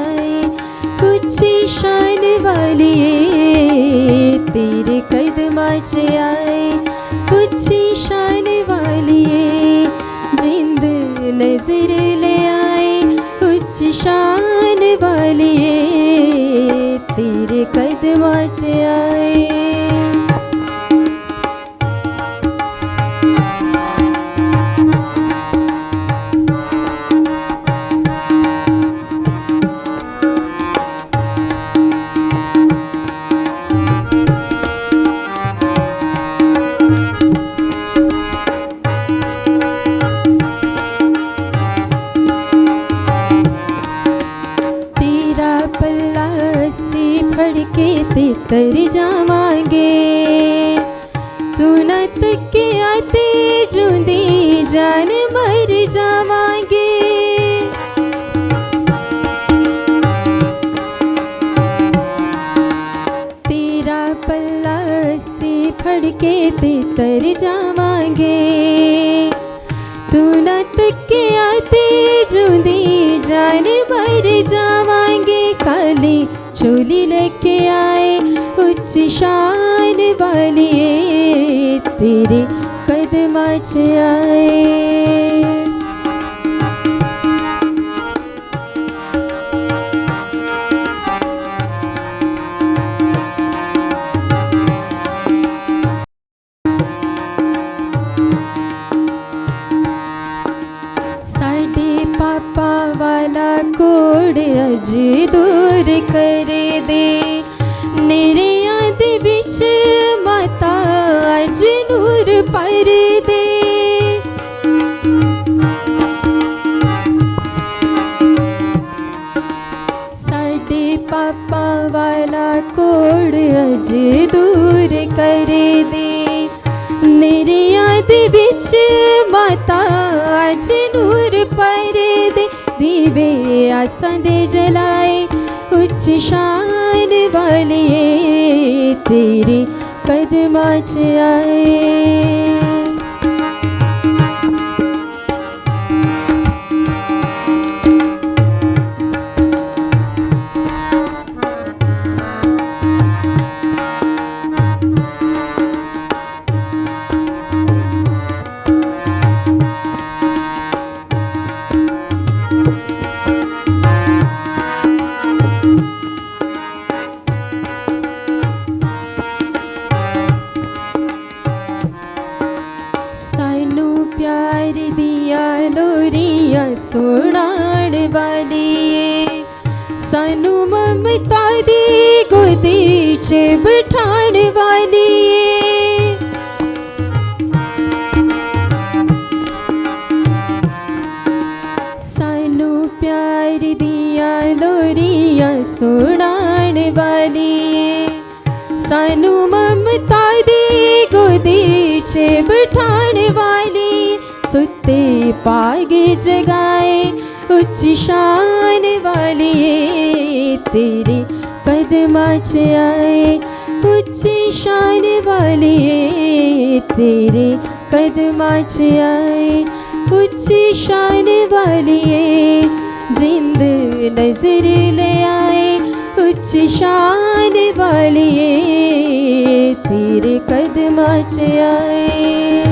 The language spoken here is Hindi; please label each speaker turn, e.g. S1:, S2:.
S1: आए, ऊंची शान वालिए तेरे कदमां च आए, ऊंची शान वालिए जिंद नजर ले आए, ऊंची शान वालिए तेरे कदमां च आए। फड़के ते तर जावांगे, तू न तके आते जुंदी जान मर जावांगे। तेरा पल्ला से फड़के ते तर जावांगे, तू न तके आते जुंदी जान मर जावांगे। काली चोली लेके आए, ऊंची शान वालिए तेरे कदमां च आए। साडे पापा वाला कोड़ अज दूर कर दे, नेरियां दे विच माता अज नूर पर दे। साडे पापा वाला कोड़ अज दूर कर दे, नेरियां दे विच माता अज नूर पर दे। दीवे आसां दे जलाए, उच्च शान वालिए तेरे कदमां च आए। प्यार दिया लोरिया सुनाण वालिए, सानू ममता दी गोदी च बिठाण वालिए। सानू प्यार दिया लोरिया सुनाण वालिए, सानू ममता दी गोदी च बिठाण वाली। सुते पाग जगाए, उच्ची शान वालिए तेरे कदमां च आए, उच्ची शान वालिए तेरे कदमां च आए, उच्ची शान वालिए जिंद नजर ले आए, उच्ची शान वालिए तेरे कदमां च आए।